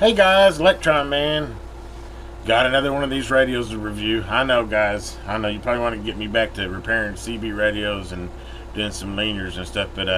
Hey guys, Electron Man. Got another one of these radios to review. I know, guys. I know you probably want to get me back to repairing CB radios and doing some leaners and stuff, but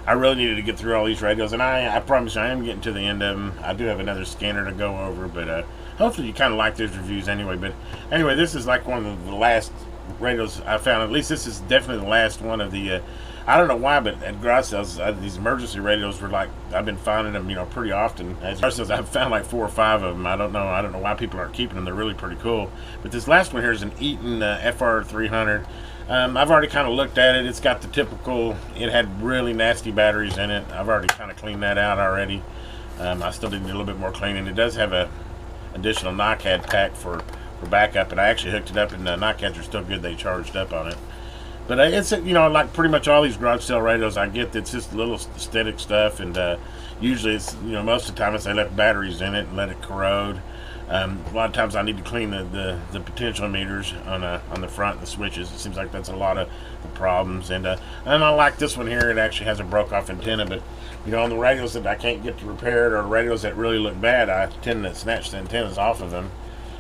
I really needed to get through all these radios, and I promise you I am getting to the end of them. I do have another scanner to go over, but hopefully you kind of like those reviews anyway. But anyway, this is like one of the last radios I found. At least this is definitely the last one of the I don't know why, but at garage sales, these emergency radios were like, I've been finding them, pretty often. At garage sales, I've found like 4 or 5 of them. I don't know why people aren't keeping them. They're really pretty cool. But this last one here is an Eton FR300. I've already kind of looked at it. It's got the typical, it had really nasty batteries in it. I've already kind of cleaned that out already. I still need a little bit more cleaning. It does have a additional NOAA pack for backup, and I actually hooked it up, and the NOAAs are still good. They charged up on it. But it's, like pretty much all these garage sale radios I get, it's just little aesthetic stuff, and usually it's, most of the time it's they left batteries in it and let it corrode. A lot of times I need to clean the potential meters on the front, the switches. It seems like that's a lot of the problems. And I like this one here. It actually has a broke off antenna, but on the radios that I can't get to repaired, or radios that really look bad, I tend to snatch the antennas off of them.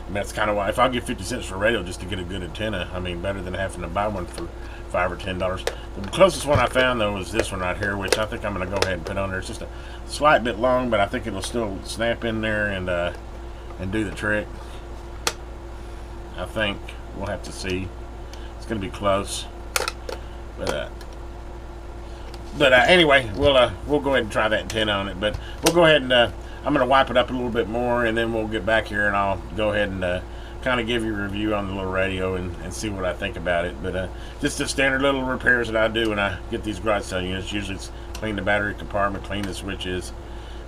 And that's kind of why, if I'll give 50 cents for a radio just to get a good antenna, better than having to buy one for $5 or $10. The closest one I found, though, was this one right here, which I think I'm going to go ahead and put on there. It's just a slight bit long, but I think it'll still snap in there and do the trick. I think we'll have to see. It's going to be close, but anyway, we'll go ahead and try that antenna on it. But we'll go ahead and I'm going to wipe it up a little bit more, and then we'll get back here and I'll go ahead and kind of give you a review on the little radio and see what I think about it. But just the standard little repairs that I do when I get these garage sale units. Usually it's clean the battery compartment, clean the switches,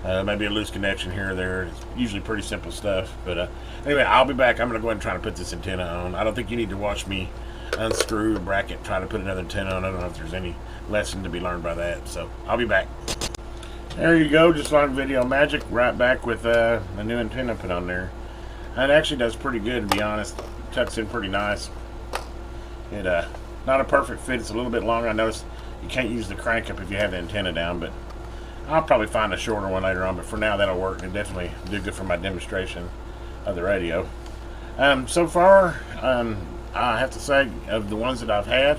maybe a loose connection here or there. It's usually pretty simple stuff. But anyway, I'll be back. I'm going to go ahead and try to put this antenna on. I don't think you need to watch me unscrew the bracket, try to put another antenna on. I don't know if there's any lesson to be learned by that. So I'll be back. There you go, just like video magic, right back with a new antenna put on there. It actually does pretty good, to be honest. Tucks in pretty nice. It not a perfect fit. It's a little bit long. I noticed you can't use the crank up if you have the antenna down, but I'll probably find a shorter one later on. But for now, that'll work. It definitely do good for my demonstration of the radio. So far, I have to say, of the ones that I've had,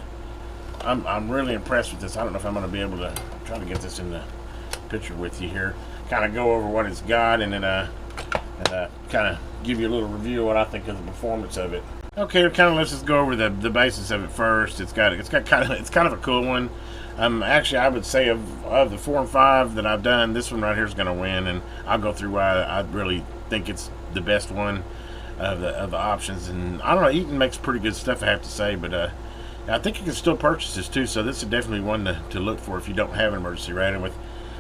I'm really impressed with this. I don't know if I'm going to be able to try to get this in the picture with you here. Kind of go over what it's got, and then kind of give you a little review of what I think of the performance of it. Okay, let's just go over the basis of it first. It's kind of a cool one. Actually, I would say of the 4 and 5 that I've done, this one right here is going to win, and I'll go through why I really think it's the best one of the options. And I don't know, Eton makes pretty good stuff, I have to say, but I think you can still purchase this too. So this is definitely one to look for if you don't have an emergency radio. With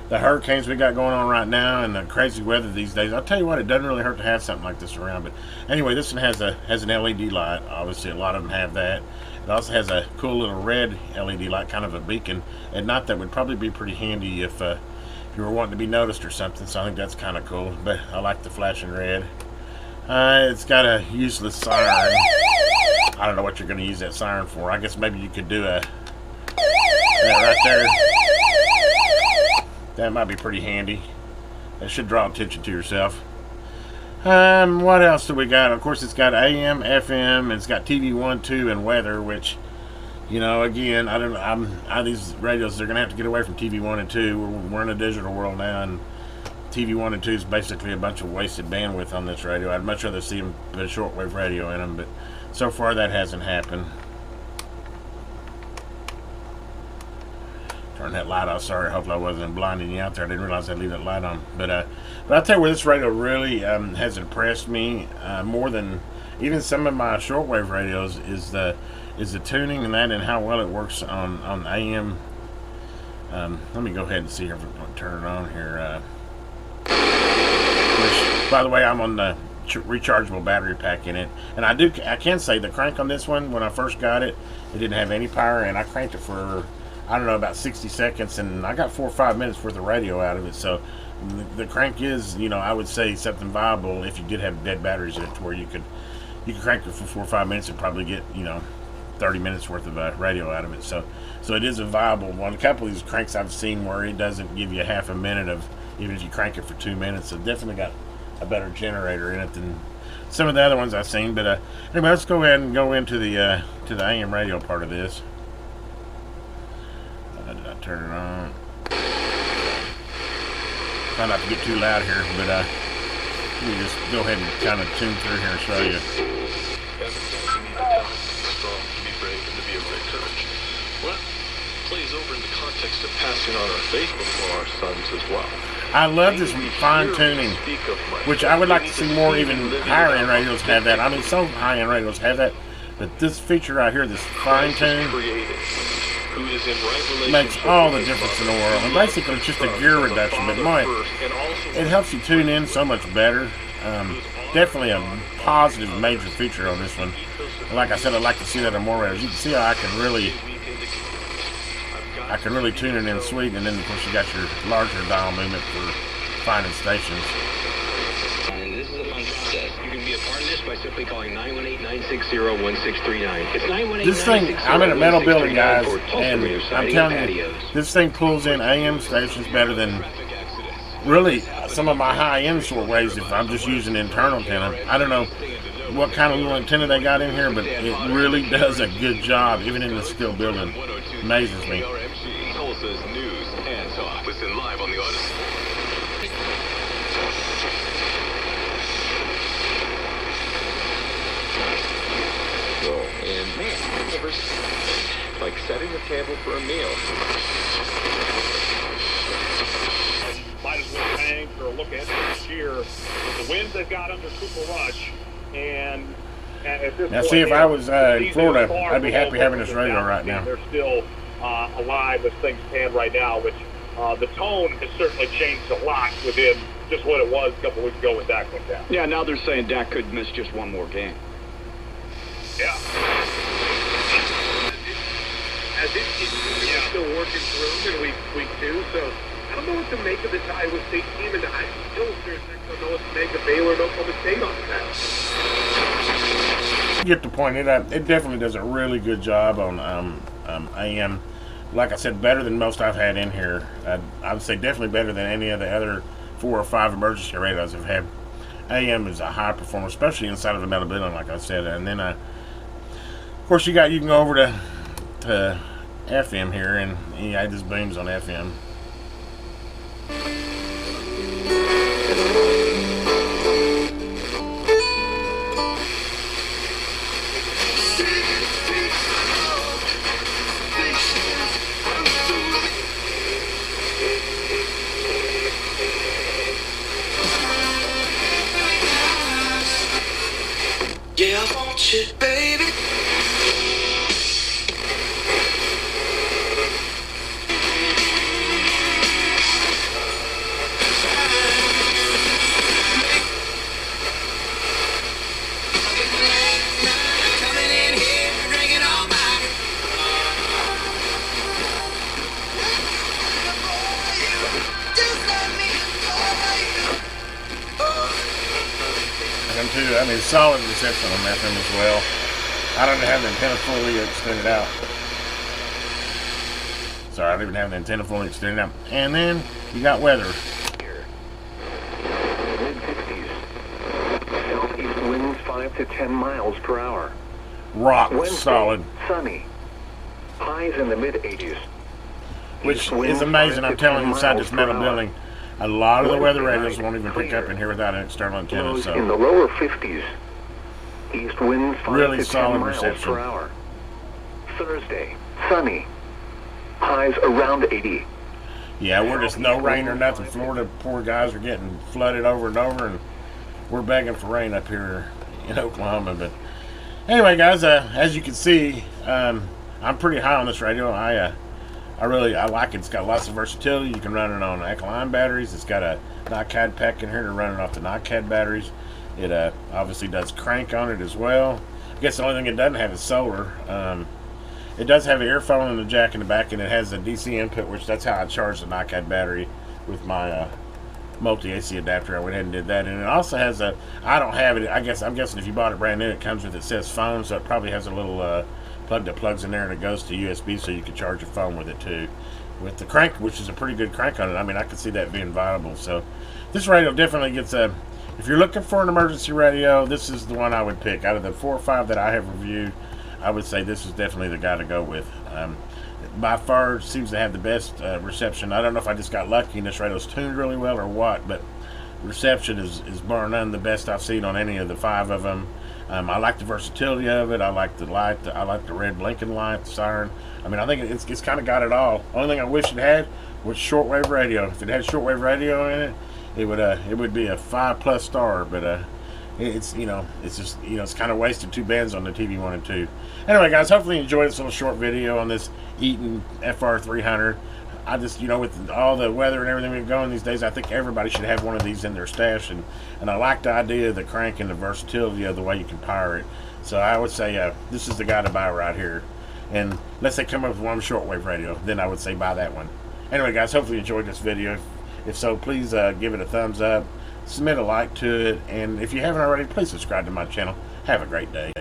the hurricanes we got going on right now and the crazy weather these days, I'll tell you what, it doesn't really hurt to have something like this around. But anyway, this one has an LED light. Obviously, a lot of them have that. It also has a cool little red LED light, kind of a beacon. At night, that would probably be pretty handy if you were wanting to be noticed or something. So I think that's kind of cool. But I like the flashing red. It's got a useless siren. I don't know what you're going to use that siren for. I guess maybe you could do that right there. That might be pretty handy. That should draw attention to yourself. What else do we got? Of course, it's got AM, FM, and it's got TV 1, 2, and weather, which, again, these radios, they're going to have to get away from TV 1 and 2. We're in a digital world now, and TV 1 and 2 is basically a bunch of wasted bandwidth on this radio. I'd much rather see them put a shortwave radio in them, but so far that hasn't happened. Turn that light off. Sorry, hopefully I wasn't blinding you out there. I didn't realize I'd leave that light on. But I'll tell you where this radio really has impressed me more than even some of my shortwave radios is the tuning and that, and how well it works on AM. Let me go ahead and see if I can turn it on here. Which, by the way, I'm on the rechargeable battery pack in it, and I can say the crank on this one, when I first got it, it didn't have any power, and I cranked it for, I don't know, about 60 seconds, and I got 4 or 5 minutes worth of radio out of it. So the crank is, I would say something viable if you did have dead batteries in it, to where you could crank it for 4 or 5 minutes and probably get 30 minutes worth of radio out of it. So it is a viable one. A couple of these cranks I've seen where it doesn't give you half a minute of, even if you crank it for 2 minutes. So definitely got a better generator in it than some of the other ones I've seen. But anyway, let's go ahead and go into the AM radio part of this. Did I turn it on? Try not to get too loud here, but let me just go ahead and kind of tune through here and show you. Strong, to be brave, and to be of great courage. Well, plays over in the context of passing on our faith before our sons as well. I love this fine tuning, which I would like to see more even higher end radios have that. I mean, some high end radios have that, but this feature right here, this fine tune, makes all the difference in the world. And basically, it's just a gear reduction, but it helps you tune in so much better. Definitely a positive major feature on this one. And like I said, I'd like to see that on more radios. You can see how I can really tune it in sweet, and then of course you got your larger dial movement for finding stations. And this is a fun process. You can be a part of this by simply calling 918-960-1639. It's 918-960-1639. This thing, I'm in a metal building, guys, and I'm telling you, this thing pulls in AM stations better than really some of my high-end shortwaves if I'm just using internal antenna. I don't know what kind of little antenna they got in here, but it really does a good job, even in the steel building. Amazes me. Tulsa's news and talk. Listen live on the Odyssey. And man, like setting the table for a meal. Might as well hang for a look at this year. The winds that got under Cooper Rush, and at this now, point, see, if I was in Florida, I'd be happy having this radio right now. They're still alive as things stand right now, which the tone has certainly changed a lot within just what it was a couple weeks ago when Dak went down. Yeah, now they're saying Dak could miss just one more game. Yeah. As it's still working through in week 2, so I don't know what to make of this Iowa State team, and I still don't know what to make of Baylor and Oklahoma State on that. You get the point. It definitely does a really good job on AM. Like I said, better than most I've had in here. I would say definitely better than any of the other 4 or 5 emergency radios I've had. AM is a high performer, especially inside of a metal building, like I said. And then, of course, you can go over to FM here, and yeah, it just beams on FM. Yeah, I want you, baby. Coming in here, drinking all night. Just let me FM2, I mean, solid reception on FM as well. I don't have the antenna fully extended out. Sorry, I don't even have the antenna fully extended out. And then you got weather. Mid-50s. Southeast winds 5 to 10 miles per hour. Rock Wednesday, solid. Sunny. Highs in the mid-80s. Which is amazing. I'm telling you, inside this metal building, a lot of the weather radios won't even pick up in here without an external antenna. Lows So in the lower 50s. East winds 5 really to 10 solid miles reception. per hour. Thursday, sunny. Highs around 80. yeah, we're just no rain or nothing. Florida, poor guys are getting flooded over and over, and we're begging for rain up here in Oklahoma. But anyway, guys, as you can see, I'm pretty high on this radio. I like it. It's got lots of versatility. You can run it on alkaline batteries. It's got a NOAA pack in here to run it off the NOAA batteries. It obviously does crank on it as well. I guess the only thing it doesn't have is solar. It does have an earphone and a jack in the back, and it has a DC input, which that's how I charge the NOAA battery with my multi-AC adapter. I went ahead and did that. And it also has a, I don't have it, I'm guessing if you bought it brand new, it comes with, it says phone, so it probably has a little plug that plugs in there and it goes to USB, so you can charge your phone with it too. With the crank, which is a pretty good crank on it, I mean, I could see that being viable. So this radio definitely gets if you're looking for an emergency radio, this is the one I would pick. Out of the 4 or 5 that I have reviewed, I would say this is definitely the guy to go with. By far seems to have the best reception. I don't know if I just got lucky and this radio's tuned really well or what, but reception is bar none the best I've seen on any of the 5 of them. I like the versatility of it. I like the light. I like the red blinking light, the siren. I mean, I think it's kind of got it all. Only thing I wish it had was shortwave radio. If it had shortwave radio in it, it would be a 5+ star. But it's just it's kind of wasted 2 bands on the TV1 and 2. Anyway, guys, hopefully you enjoyed this little short video on this Eton FR300. I just, with all the weather and everything we've going these days, I think everybody should have one of these in their stash. And I like the idea of the crank and the versatility of the way you can power it. So I would say this is the guy to buy right here. And unless they come up with one shortwave radio, then I would say buy that one. Anyway, guys, hopefully you enjoyed this video. If so, please give it a thumbs up, submit a like to it, and if you haven't already, please subscribe to my channel. Have a great day.